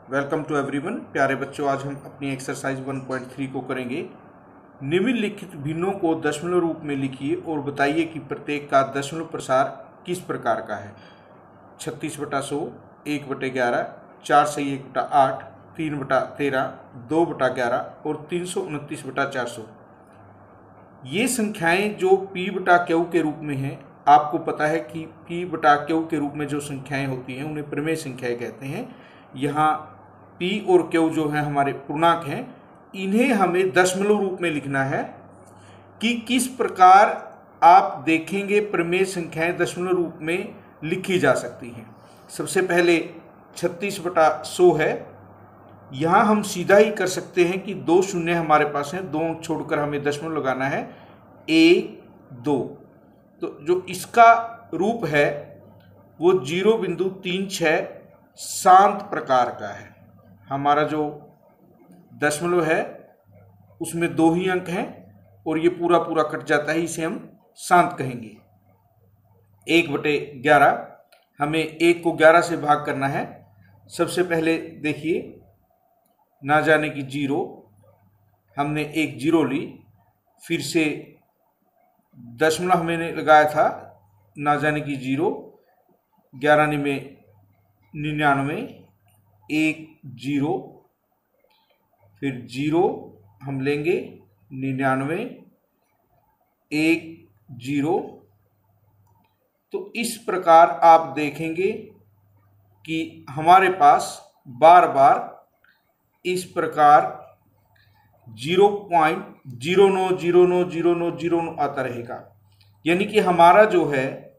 Welcome to everyone. प्यारे बच्चों, आज हम अपनी एक्सरसाइज 1.3 को करेंगे। निम्नलिखित भिन्नों को दशमलव रूप में लिखिए और बताइए कि प्रत्येक का दशमलव प्रसार किस प्रकार का है। 36/100, 1/11, 4/1/8, 3/13, 2/11 और 329/400। ये संख्याएं जो P/Q के रूप में हैं, आपको पता है कि P/Q के रूप में जो संख्याएं होती हैं उन्हें प्रमेय संख्याएं कहते हैं। यहाँ P और Q जो है हमारे पूर्णांक हैं, इन्हें हमें दशमलव रूप में लिखना है कि किस प्रकार आप देखेंगे प्रमेय संख्याएं दशमलव रूप में लिखी जा सकती हैं। सबसे पहले 36/100 है। यहाँ हम सीधा ही कर सकते हैं कि 2 शून्य हमारे पास हैं, 2 अंक छोड़कर हमें दशमलव लगाना है 1, 2। तो जो इसका रूप है वो 0.36 शांत प्रकार का है। हमारा जो दशमलव है उसमें 2 ही अंक हैं और ये पूरा पूरा कट जाता है, इसे हम शांत कहेंगे। 1/11, हमें 1 को 11 से भाग करना है। सबसे पहले देखिए, ना जाने की 0, हमने एक 0 ली, फिर से दशमलव हमने लगाया था, ना जाने की 0, 11 में 99, 1 0, फिर 0 हम लेंगे, 99, 1 0। तो इस प्रकार आप देखेंगे कि हमारे पास बार बार इस प्रकार 0.09090909 आता रहेगा। यानी कि हमारा जो है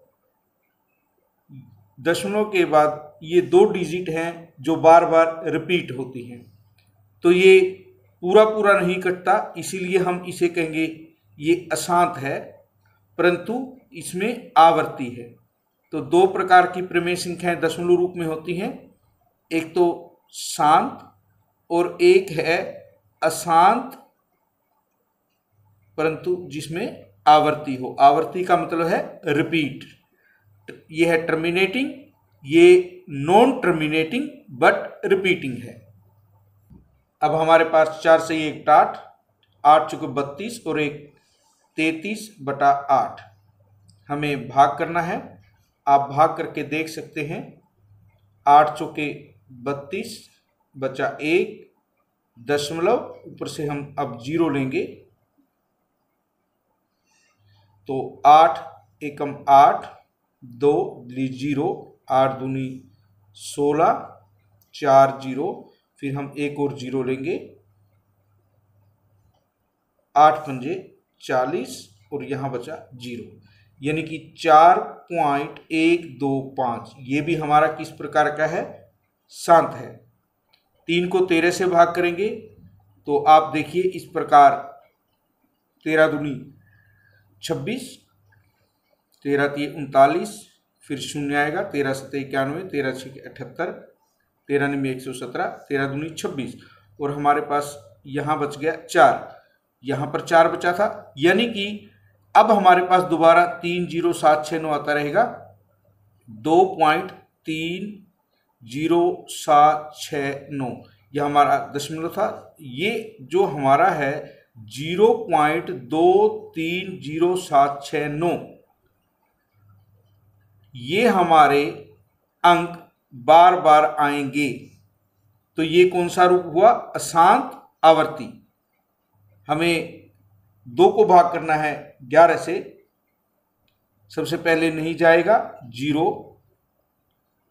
दशमलव के बाद ये 2 डिजिट हैं जो बार बार रिपीट होती हैं, तो ये पूरा पूरा नहीं कटता, इसीलिए हम इसे कहेंगे ये अशांत है, परंतु इसमें आवर्ती है। तो 2 प्रकार की प्रमेय संख्याएं दशमलव रूप में होती हैं, एक तो शांत और एक है अशांत परंतु जिसमें आवर्ती हो। आवर्ती का मतलब है रिपीट। ये है टर्मिनेटिंग, ये नॉन टर्मिनेटिंग बट रिपीटिंग है। अब हमारे पास 4/1/8, 8×32 और 1 33/8 हमें भाग करना है। आप भाग करके देख सकते हैं। 8×32 बचा 1 दशमलव, ऊपर से हम अब 0 लेंगे, तो 8 एकम 8, 2 0, 8 दूनी 16, 4 0, फिर हम एक और 0 लेंगे, 8 पंजे 40 और यहाँ बचा 0, यानी कि 4.125। ये भी हमारा किस प्रकार का है? शांत है। 3 को 13 से भाग करेंगे तो आप देखिए इस प्रकार, 13 दूनी 26, 13 3 39, फिर 0 आएगा, 13 7 91, 13 6 78, 13 9 117, 13 दूनी 26 और हमारे पास यहाँ बच गया 4। यहाँ पर 4 बचा था, यानी कि अब हमारे पास दोबारा 30769 आता रहेगा। 2.30769 यह हमारा दशमलव था। ये जो हमारा है 0.23069, ये हमारे अंक बार बार आएंगे। तो ये कौन सा रूप हुआ? अशांत आवर्ती। हमें 2 को भाग करना है 11 से। सबसे पहले नहीं जाएगा 0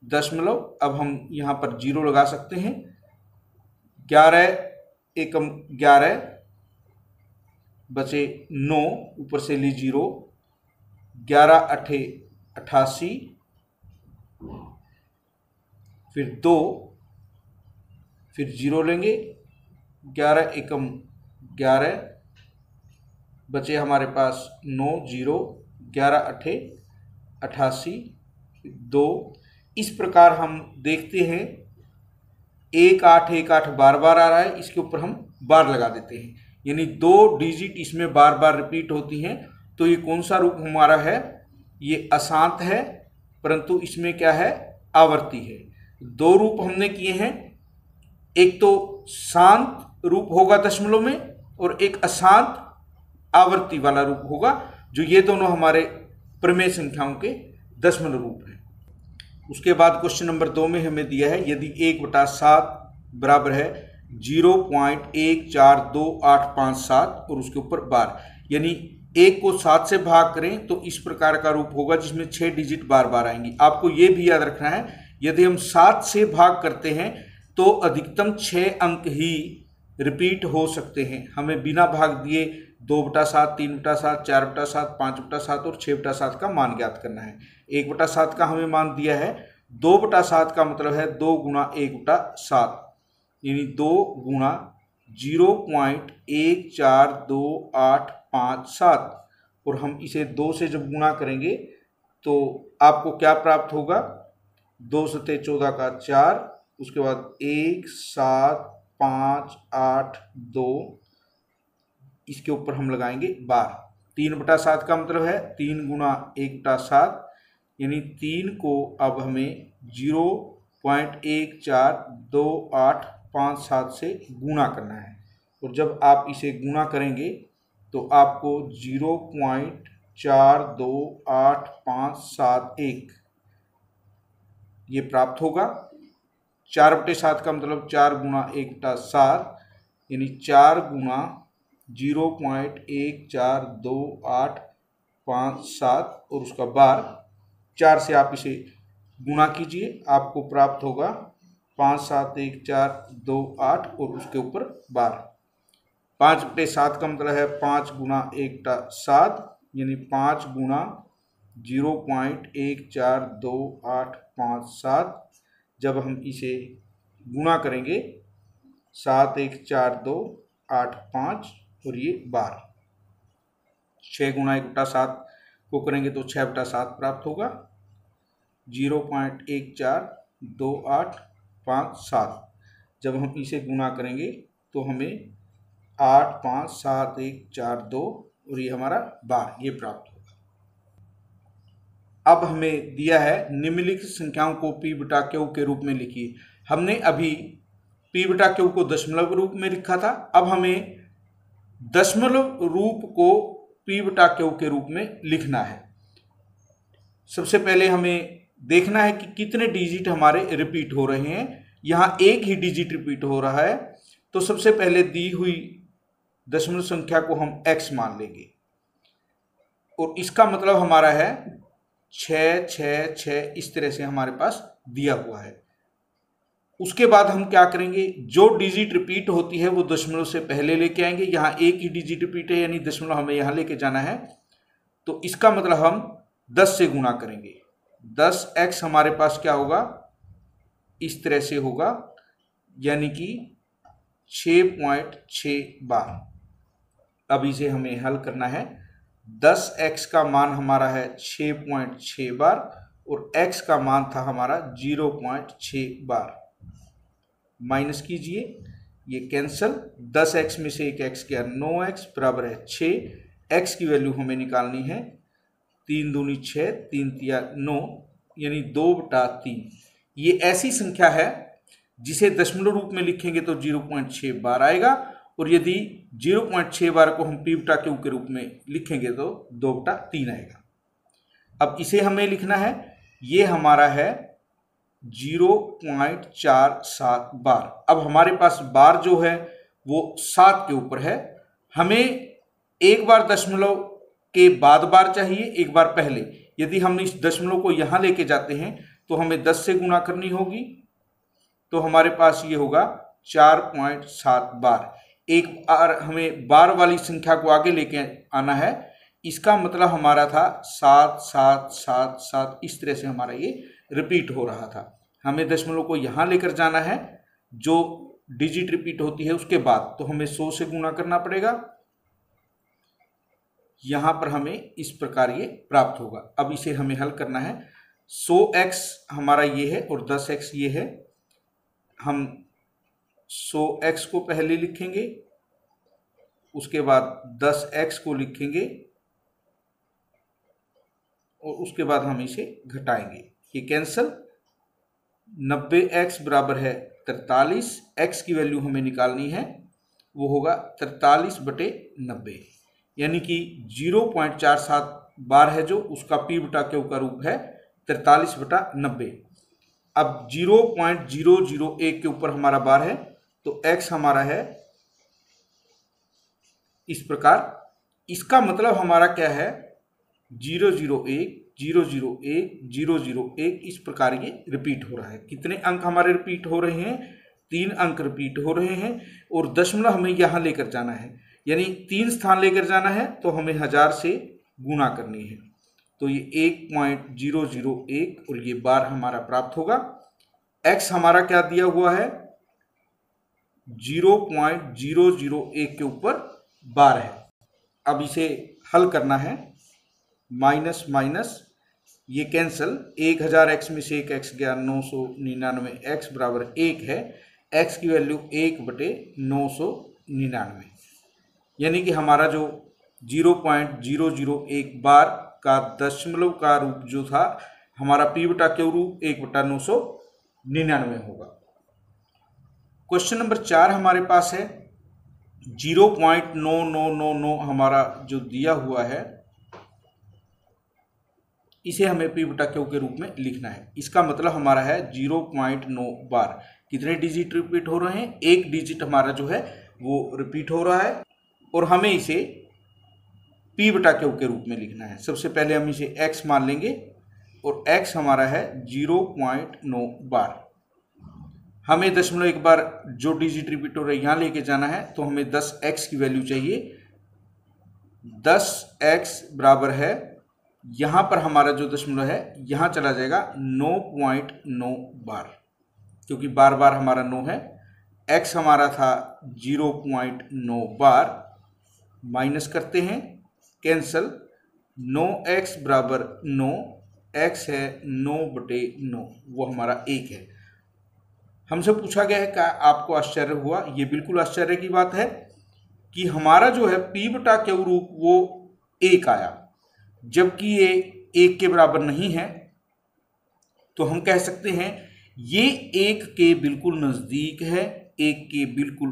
दशमलव, अब हम यहाँ पर 0 लगा सकते हैं। 11 एकम 11 बचे 9, ऊपर से ली 0, 11 8 88, फिर 2, फिर 0 लेंगे, 11 एकम 11 बचे हमारे पास 9 0, 11 8 88, 2। इस प्रकार हम देखते हैं 1 8 1 8 बार बार आ रहा है, इसके ऊपर हम बार लगा देते हैं, यानी 2 डिजिट इसमें बार बार रिपीट होती हैं। तो ये कौन सा रूप हमारा है? ये अशांत है, परंतु इसमें क्या है? आवर्ती है। 2 रूप हमने किए हैं, एक तो शांत रूप होगा दशमलव में और एक अशांत आवर्ती वाला रूप होगा, जो ये दोनों हमारे प्रमेय संख्याओं के दशमलव रूप हैं। उसके बाद क्वेश्चन नंबर 2 में हमें दिया है यदि 1/7 बराबर है 0.142857 और उसके ऊपर बार, यानी 1 को 7 से भाग करें तो इस प्रकार का रूप होगा जिसमें 6 डिजिट बार बार आएंगी। आपको ये भी याद रखना है यदि हम 7 से भाग करते हैं तो अधिकतम 6 अंक ही रिपीट हो सकते हैं। हमें बिना भाग दिए 2/7, 3/7, 4/7, 5/7 और 6/7 का मान ज्ञात करना है। 1/7 का हमें मान दिया है, 2/7 का मतलब है 2 गुना 1/7, यानी 2 गुना 0.142857 और हम इसे 2 से जब गुणा करेंगे तो आपको क्या प्राप्त होगा, 2 सते 14 का 4, उसके बाद 17582, इसके ऊपर हम लगाएंगे बार। 3/7 का मतलब है 3 गुना 1/7, यानी 3 को अब हमें 0.142857 से गुणा करना है और जब आप इसे गुणा करेंगे तो आपको 0.428571 ये प्राप्त होगा। 4/7 का मतलब 4 गुना 1/7, यानी 4 गुना 0.142857 और उसका बार। 4 से आप इसे गुणा कीजिए, आपको प्राप्त होगा 57142 और उसके ऊपर बार। 5/7 का मतलब है 5 गुना 1/7, यानी 5 गुना 0.142857। जब हम इसे गुणा करेंगे 714285 और ये बार। 6 गुना 1/7 को करेंगे तो 6/7 प्राप्त होगा, 0.142857। जब हम इसे गुणा करेंगे तो हमें 8574142 और ये हमारा बार ये प्राप्त होगा। अब हमें दिया है निम्नलिखित संख्याओं को p/q के रूप में लिखिए। हमने अभी p/q को दशमलव रूप में लिखा था, अब हमें दशमलव रूप को p/q के रूप में लिखना है। सबसे पहले हमें देखना है कि कितने डिजिट हमारे रिपीट हो रहे हैं। यहाँ एक ही डिजिट रिपीट हो रहा है, तो सबसे पहले दी हुई दशमलव संख्या को हम x मान लेंगे और इसका मतलब हमारा है 666, इस तरह से हमारे पास दिया हुआ है। उसके बाद हम क्या करेंगे, जो डिजिट रिपीट होती है वो दशमलव से पहले लेके आएंगे। यहाँ एक ही डिजिट रिपीट है, यानी दशमलव हमें यहाँ लेके जाना है, तो इसका मतलब हम 10 से गुणा करेंगे। 10x हमारे पास क्या होगा, इस तरह से होगा, यानी कि 6.6 बार। अब इसे हमें हल करना है। 10x का मान हमारा है 6.6 बार और x का मान था हमारा 0.6 बार। माइनस कीजिए, ये कैंसल, 10x में से एक x गया, 9x बराबर है 6। x की वैल्यू हमें निकालनी है, 3 दूनी 6, 3 तिया 9, यानी 2/3। ये ऐसी संख्या है जिसे दशमलव रूप में लिखेंगे तो 0.6 बार आएगा और यदि 0.6 बार को हम p/q के रूप में लिखेंगे तो 2/3 आएगा। अब इसे हमें लिखना है, ये हमारा है 0.47 बार। अब हमारे पास बार जो है वो 7 के ऊपर है। हमें एक बार दशमलव के बाद बार चाहिए, एक बार पहले। यदि हम इस दशमलव को यहां लेके जाते हैं तो हमें 10 से गुणा करनी होगी, तो हमारे पास ये होगा 4.7 बार। एक बार हमें बार वाली संख्या को आगे लेके आना है, इसका मतलब हमारा था 7777, इस तरह से हमारा ये रिपीट हो रहा था। हमें दशमलव को यहाँ लेकर जाना है, जो डिजिट रिपीट होती है उसके बाद, तो हमें 100 से गुणा करना पड़ेगा। यहाँ पर हमें इस प्रकार ये प्राप्त होगा। अब इसे हमें हल करना है। 100x हमारा ये है और 10x ये है। हम 100x को पहले लिखेंगे, उसके बाद 10x को लिखेंगे और उसके बाद हम इसे घटाएंगे। ये कैंसल, 90x बराबर है 43, x की वैल्यू हमें निकालनी है, वो होगा 43/90, यानी कि 0.47 बार है जो उसका p बटा क्यू का रूप है 43/90। अब 0.001 के ऊपर हमारा बार है तो x हमारा है इस प्रकार। इसका मतलब हमारा क्या है 001 001 001 इस प्रकार ये रिपीट हो रहा है। कितने अंक हमारे रिपीट हो रहे हैं? 3 अंक रिपीट हो रहे हैं और दशमलव हमें यहाँ लेकर जाना है, यानी 3 स्थान लेकर जाना है तो हमें 1000 से गुणा करनी है। तो ये 1.001 और ये बार हमारा प्राप्त होगा। x हमारा क्या दिया हुआ है 0.001 के ऊपर बार है। अब इसे हल करना है, माइनस माइनस ये कैंसल, 1000x में से एक x गया 999, x बराबर 1 है, x की वैल्यू 1/999, यानी कि हमारा जो 0.001 बार का दशमलव का रूप जो था हमारा p बटा क्यू रूप 1/999 होगा। क्वेश्चन नंबर 4 हमारे पास है 0.9999 हमारा जो दिया हुआ है इसे हमें p बटा क्यू के रूप में लिखना है। इसका मतलब हमारा है 0.9 बार। कितने डिजिट रिपीट हो रहे हैं? एक डिजिट हमारा जो है वो रिपीट हो रहा है और हमें इसे p बटा क्यू के रूप में लिखना है। सबसे पहले हम इसे x मान लेंगे और x हमारा है 0.9 बार। हमें दशमलव एक बार जो डिजिट रिपीट हो रहा है यहाँ लेके जाना है तो हमें 10x की वैल्यू चाहिए। 10x बराबर है, यहाँ पर हमारा जो दशमलव है यहाँ चला जाएगा 9.9 बार, क्योंकि बार बार हमारा 9 है। x हमारा था 0.9 बार, माइनस करते हैं, कैंसल, 9x बराबर 9, x है 9/9, वो हमारा 1 है। हमसे पूछा गया है क्या आपको आश्चर्य हुआ? ये बिल्कुल आश्चर्य की बात है कि हमारा जो है p बटा क्यू रूप वो 1 आया, जबकि ये 1 के बराबर नहीं है। तो हम कह सकते हैं ये 1 के बिल्कुल नज़दीक है, 1 के बिल्कुल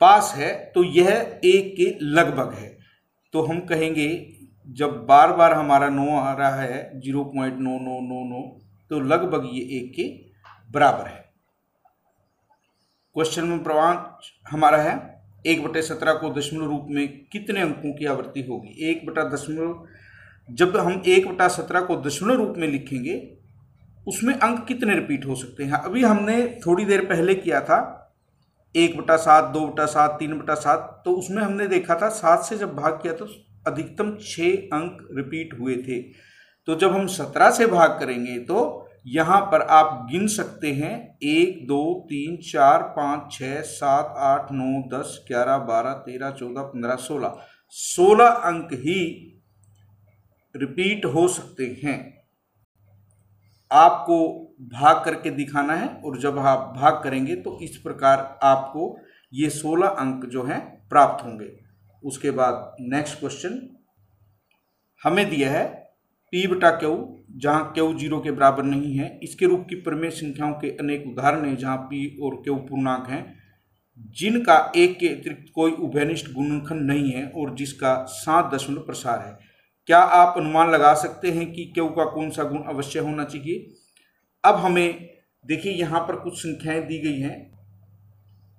पास है, तो यह 1 के लगभग है। तो हम कहेंगे जब बार बार हमारा 9 आ रहा है 0.9999, तो लगभग ये 1 के बराबर है। क्वेश्चन नंबर 5 हमारा है 1/17 को दशमलव रूप में कितने अंकों की आवृत्ति होगी? 1/दशमलव, जब हम 1/17 को दशमलव रूप में लिखेंगे उसमें अंक कितने रिपीट हो सकते हैं? अभी हमने थोड़ी देर पहले किया था 1/7, 2/7, 3/7, तो उसमें हमने देखा था 7 से जब भाग किया तो अधिकतम 6 अंक रिपीट हुए थे। तो जब हम 17 से भाग करेंगे तो यहाँ पर आप गिन सकते हैं 1 2 3 4 5 6 7 8 9 10 11 12 13 14 15 16, 16 अंक ही रिपीट हो सकते हैं। आपको भाग करके दिखाना है और जब आप भाग करेंगे तो इस प्रकार आपको ये 16 अंक जो हैं प्राप्त होंगे। उसके बाद नेक्स्ट क्वेश्चन हमें दिया है p बटा क्यू, जहाँ क्यू 0 के बराबर नहीं है। इसके रूप की प्रमेय संख्याओं के अनेक उदाहरण हैं जहाँ p और q पूर्णांक हैं, जिनका 1 के अतिरिक्त कोई उभयनिष्ठ गुणनखंड नहीं है और जिसका 7 दशमलव प्रसार है। क्या आप अनुमान लगा सकते हैं कि क्यू का कौन सा गुण अवश्य होना चाहिए? अब हमें देखिए यहाँ पर कुछ संख्याएं दी गई हैं,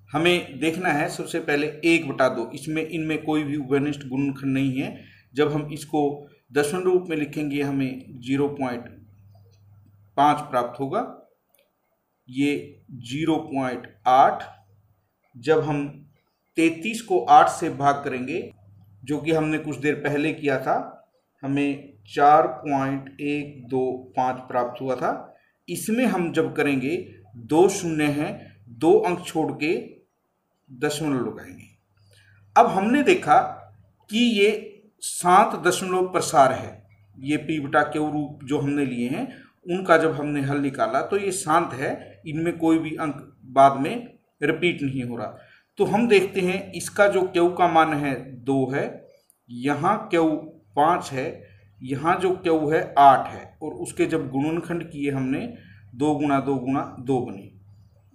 हमें देखना है सबसे पहले 1/2, इसमें इनमें कोई भी उभयनिष्ठ गुणनखंड नहीं है। जब हम इसको दशमलव रूप में लिखेंगे हमें 0.5 प्राप्त होगा, ये 0.8। जब हम 33 को 8 से भाग करेंगे, जो कि हमने कुछ देर पहले किया था, हमें 4.125 प्राप्त हुआ था। इसमें हम जब करेंगे 2 शून्य हैं, 2 अंक छोड़ के दशमलव लगाएंगे। अब हमने देखा कि ये 7 दशमलव प्रसार है। ये p बटा क्यू रूप जो हमने लिए हैं उनका जब हमने हल निकाला तो ये शांत है, इनमें कोई भी अंक बाद में रिपीट नहीं हो रहा। तो हम देखते हैं इसका जो क्यू का मान है 2 है, यहाँ क्यू 5 है, यहाँ जो क्यू है 8 है, और उसके जब गुणनखंड किए हमने 2 गुणा 2 गुणा 2 बने।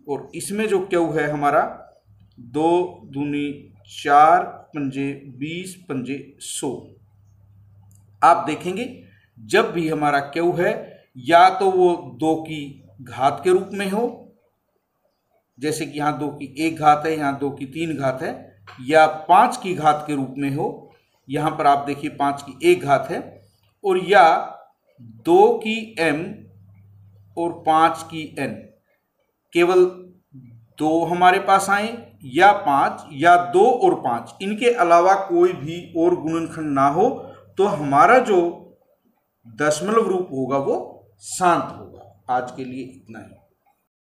और इसमें जो क्यू है हमारा 2 दूनी 4 पंजे 20 पंजे 100। आप देखेंगे जब भी हमारा क्यू है या तो वो 2 की घात के रूप में हो, जैसे कि यहाँ 2 की 1 घात है, यहाँ 2 की 3 घात है, या 5 की घात के रूप में हो, यहाँ पर आप देखिए 5 की 1 घात है, और या 2 की m और 5 की n। केवल 2 हमारे पास आए या 5 या 2 और 5, इनके अलावा कोई भी और गुणनखंड ना हो तो हमारा जो दशमलव रूप होगा वो शांत होगा। आज के लिए इतना ही।